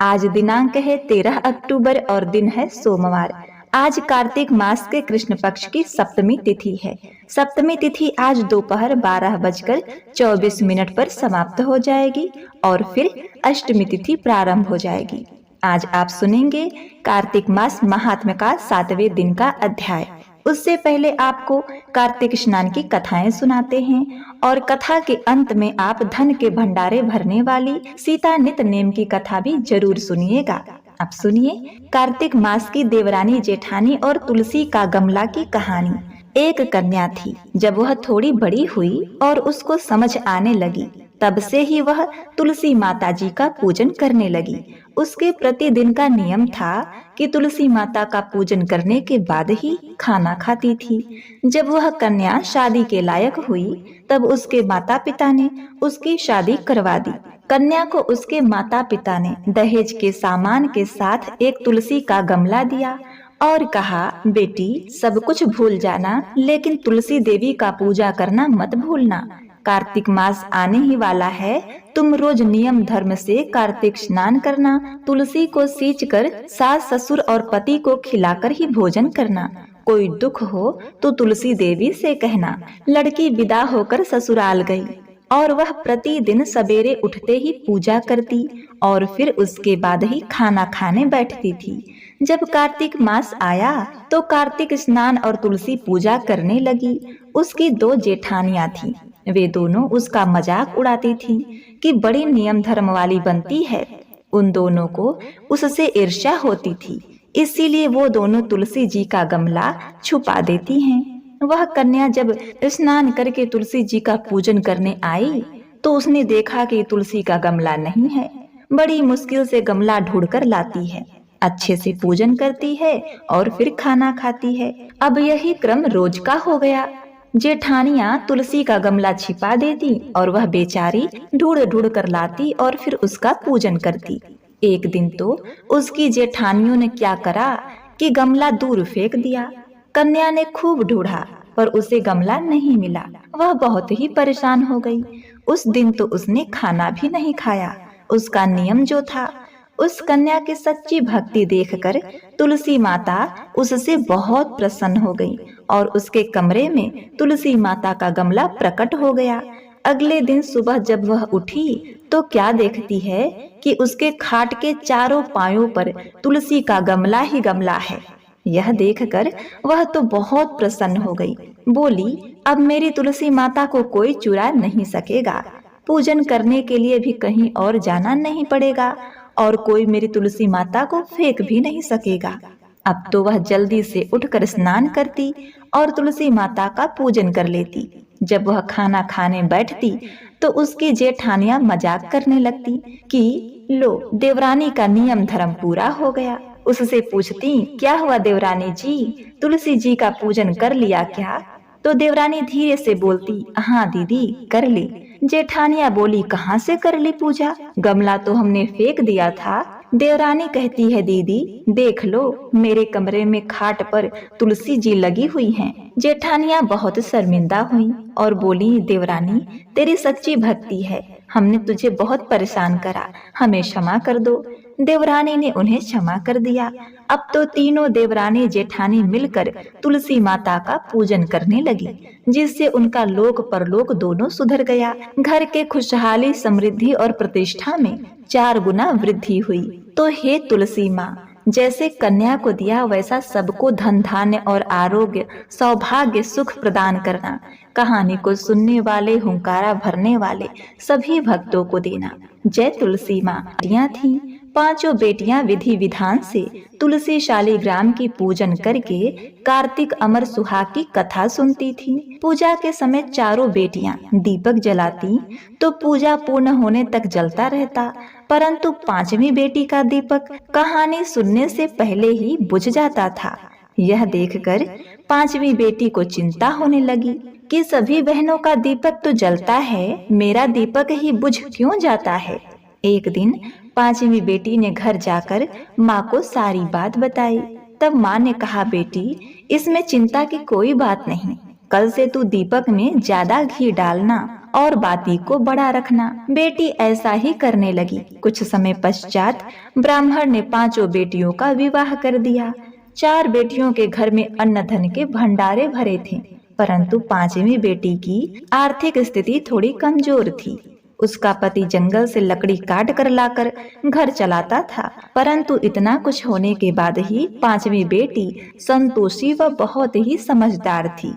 आज दिनांक है 13 अक्टूबर और दिन है सोमवार। आज कार्तिक मास के कृष्ण पक्ष की सप्तमी तिथि है। सप्तमी तिथि आज दोपहर 12:24 पर समाप्त हो जाएगी और फिर अष्टमी तिथि प्रारंभ हो जाएगी। आज आप सुनेंगे कार्तिक मास महात्म्य का 7वें दिन का अध्याय। उससे पहले आपको कार्तिक स्नान की कथाएं सुनाते हैं और कथा के अंत में आप धन के भंडारे भरने वाली सीता नित नेम की कथा भी जरूर सुनिएगा। अब सुनिए कार्तिक मास की देवरानी जेठानी और तुलसी का गमला की कहानी। एक कन्या थी। जब वह थोड़ी बड़ी हुई और उसको समझ आने लगी, तब से ही वह तुलसी माता जी का पूजन करने लगी। उसके प्रतिदिन का नियम था कि तुलसी माता का पूजन करने के बाद ही खाना खाती थी। जब वह कन्या शादी के लायक हुई, तब उसके माता पिता ने उसकी शादी करवा दी। कन्या को उसके माता पिता ने दहेज के सामान के साथ एक तुलसी का गमला दिया और कहा, बेटी सब कुछ भूल जाना, लेकिन तुलसी देवी का पूजा करना मत भूलना। कार्तिक मास आने ही वाला है, तुम रोज नियम धर्म से कार्तिक स्नान करना, तुलसी को सींच कर सास ससुर और पति को खिलाकर ही भोजन करना। कोई दुख हो तो तुलसी देवी से कहना। लड़की विदा होकर ससुराल गई और वह प्रतिदिन सवेरे उठते ही पूजा करती और फिर उसके बाद ही खाना खाने बैठती थी। जब कार्तिक मास आया तो कार्तिक स्नान और तुलसी पूजा करने लगी। उसकी 2 जेठानियां थीं। वे दोनों उसका मजाक उड़ाती थीं कि बड़ी नियम धर्म वाली बनती है। उन दोनों को उससे ईर्ष्या होती थी, इसीलिए वो दोनों तुलसी जी का गमला छुपा देती हैं। वह कन्या जब स्नान करके तुलसी जी का पूजन करने आई तो उसने देखा कि तुलसी का गमला नहीं है। बड़ी मुश्किल से गमला ढूंढकर लाती है, अच्छे से पूजन करती है और फिर खाना खाती है। अब यही क्रम रोज का हो गया। जेठानियां तुलसी का गमला छिपा देती और वह बेचारी ढूंढ ढूंढ कर लाती और फिर उसका पूजन करती। एक दिन तो उसकी जेठानियों ने क्या करा कि गमला दूर फेंक दिया। कन्या ने खूब ढूंढा पर उसे गमला नहीं मिला। वह बहुत ही परेशान हो गई। उस दिन तो उसने खाना भी नहीं खाया। उसका नियम जो था। उस कन्या की सच्ची भक्ति देखकर तुलसी माता उससे बहुत प्रसन्न हो गई और उसके कमरे में तुलसी माता का गमला प्रकट हो गया। अगले दिन सुबह जब वह उठी तो क्या देखती है कि उसके खाट के चारों पायों पर तुलसी का गमला ही गमला है। यह देखकर वह तो बहुत प्रसन्न हो गई। बोली, अब मेरी तुलसी माता को कोई चुरा नहीं सकेगा। पूजन करने के लिए भी कहीं और जाना नहीं पड़ेगा और कोई मेरी तुलसी माता को फेंक भी नहीं सकेगा। अब तो वह जल्दी से उठकर स्नान करती और तुलसी माता का पूजन कर लेती। जब वह खाना खाने बैठती तो उसकी जेठानियां मजाक करने लगती कि लो, देवरानी का नियम धर्म पूरा हो गया। उससे पूछती, क्या हुआ देवरानी जी, तुलसी जी का पूजन कर लिया क्या? तो देवरानी धीरे से बोलती, हाँ दीदी कर ली। जेठानिया बोली, कहाँ से कर ली पूजा? गमला तो हमने फेंक दिया था। देवरानी कहती है, दीदी देख लो, मेरे कमरे में खाट पर तुलसी जी लगी हुई हैं। जेठानिया बहुत शर्मिंदा हुई और बोली, देवरानी तेरी सच्ची भक्ति है, हमने तुझे बहुत परेशान करा, हमें क्षमा कर दो। देवरानी ने उन्हें क्षमा कर दिया। अब तो तीनों देवरानी जेठानी मिलकर तुलसी माता का पूजन करने लगी, जिससे उनका लोक परलोक दोनों सुधर गया। घर के खुशहाली, समृद्धि और प्रतिष्ठा में 4 गुना वृद्धि हुई। तो हे तुलसी माँ, जैसे कन्या को दिया वैसा सबको धन धान्य और आरोग्य, सौभाग्य, सुख प्रदान करना। कहानी को सुनने वाले, हुंकारा भरने वाले सभी भक्तों को देना। जय तुलसी माँ। थी 5 बेटियां विधि विधान से तुलसी शालिग्राम की पूजन करके कार्तिक अमर सुहाग की कथा सुनती थी। पूजा के समय चारों बेटियां दीपक जलाती तो पूजा पूर्ण होने तक जलता रहता, परंतु 5वीं बेटी का दीपक कहानी सुनने से पहले ही बुझ जाता था। यह देखकर 5वीं बेटी को चिंता होने लगी कि सभी बहनों का दीपक तो जलता है, मेरा दीपक ही बुझ क्यों जाता है। एक दिन 5वीं बेटी ने घर जाकर माँ को सारी बात बताई। तब माँ ने कहा, बेटी इसमें चिंता की कोई बात नहीं, कल से तू दीपक में ज्यादा घी डालना और बाती को बड़ा रखना। बेटी ऐसा ही करने लगी। कुछ समय पश्चात ब्राह्मण ने 5 बेटियों का विवाह कर दिया। 4 बेटियों के घर में अन्न धन के भंडारे भरे थे, परंतु 5वीं बेटी की आर्थिक स्थिति थोड़ी कमजोर थी। उसका पति जंगल से लकड़ी काट कर लाकर घर चलाता था, परंतु इतना कुछ होने के बाद ही 5वीं बेटी संतोषी व बहुत ही समझदार थी।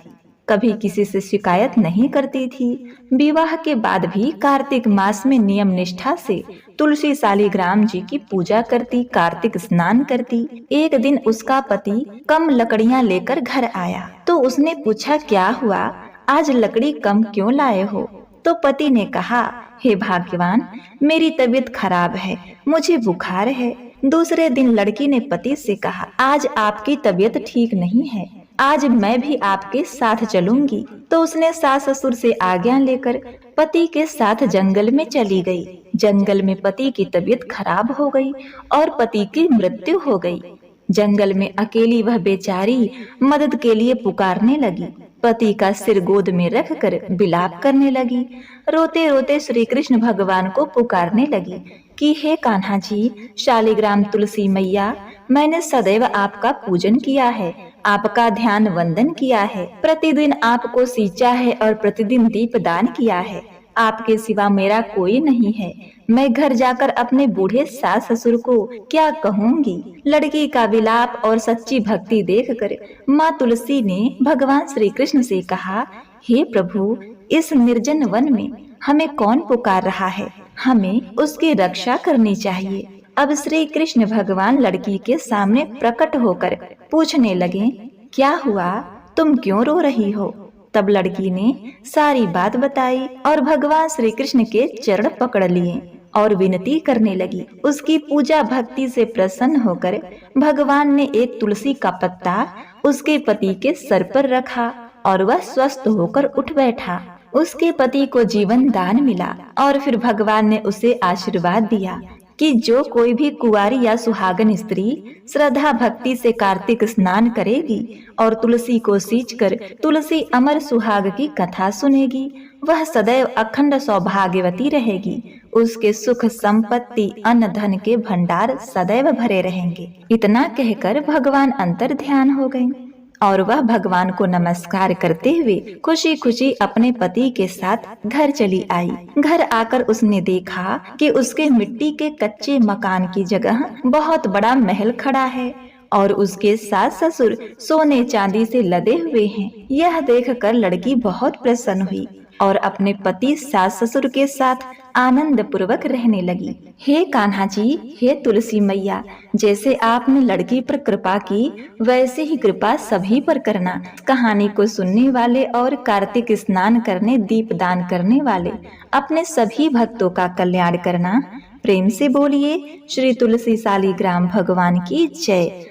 कभी किसी से शिकायत नहीं करती थी। विवाह के बाद भी कार्तिक मास में नियम निष्ठा से तुलसी शालिग्राम जी की पूजा करती, कार्तिक स्नान करती। एक दिन उसका पति कम लकड़ियां लेकर घर आया तो उसने पूछा, क्या हुआ, आज लकड़ी कम क्यों लाए हो? तो पति ने कहा, हे भाग्यवान, मेरी तबीयत खराब है, मुझे बुखार है। दूसरे दिन लड़की ने पति से कहा, आज आपकी तबीयत ठीक नहीं है, आज मैं भी आपके साथ चलूंगी। तो उसने सास ससुर से आज्ञा लेकर पति के साथ जंगल में चली गई। जंगल में पति की तबीयत खराब हो गई और पति की मृत्यु हो गई। जंगल में अकेली वह बेचारी मदद के लिए पुकारने लगी। पति का सिर गोद में रखकर विलाप करने लगी। रोते रोते श्री कृष्ण भगवान को पुकारने लगी कि हे कान्हा जी, शालिग्राम तुलसी मैया, मैंने सदैव आपका पूजन किया है, आपका ध्यान वंदन किया है, प्रतिदिन आपको सींचा है और प्रतिदिन दीपदान किया है। आपके सिवा मेरा कोई नहीं है। मैं घर जाकर अपने बूढ़े सास ससुर को क्या कहूँगी? लड़की का विलाप और सच्ची भक्ति देखकर माँ तुलसी ने भगवान श्री कृष्ण से कहा, हे प्रभु, इस निर्जन वन में हमें कौन पुकार रहा है? हमें उसकी रक्षा करनी चाहिए। अब श्री कृष्ण भगवान लड़की के सामने प्रकट होकर पूछने लगे, क्या हुआ, तुम क्यों रो रही हो? तब लड़की ने सारी बात बताई और भगवान श्री कृष्ण के चरण पकड़ लिए और विनती करने लगी। उसकी पूजा भक्ति से प्रसन्न होकर भगवान ने एक तुलसी का पत्ता उसके पति के सर पर रखा और वह स्वस्थ होकर उठ बैठा। उसके पति को जीवन दान मिला और फिर भगवान ने उसे आशीर्वाद दिया कि जो कोई भी कुंवारी या सुहागन स्त्री श्रद्धा भक्ति से कार्तिक स्नान करेगी और तुलसी को सींचकर तुलसी अमर सुहाग की कथा सुनेगी, वह सदैव अखंड सौभाग्यवती रहेगी। उसके सुख संपत्ति अन्न धन के भंडार सदैव भरे रहेंगे। इतना कहकर भगवान अंतर ध्यान हो गए और वह भगवान को नमस्कार करते हुए खुशी खुशी अपने पति के साथ घर चली आई। घर आकर उसने देखा कि उसके मिट्टी के कच्चे मकान की जगह बहुत बड़ा महल खड़ा है और उसके सास ससुर सोने चांदी से लदे हुए हैं। यह देखकर लड़की बहुत प्रसन्न हुई और अपने पति सास ससुर के साथ आनंद पूर्वक रहने लगी। हे कान्हा जी, हे तुलसी मैया, जैसे आपने लड़की पर कृपा की वैसे ही कृपा सभी पर करना। कहानी को सुनने वाले और कार्तिक स्नान करने दीप दान करने वाले अपने सभी भक्तों का कल्याण करना। प्रेम से बोलिए श्री तुलसी शालिग्राम भगवान की जय।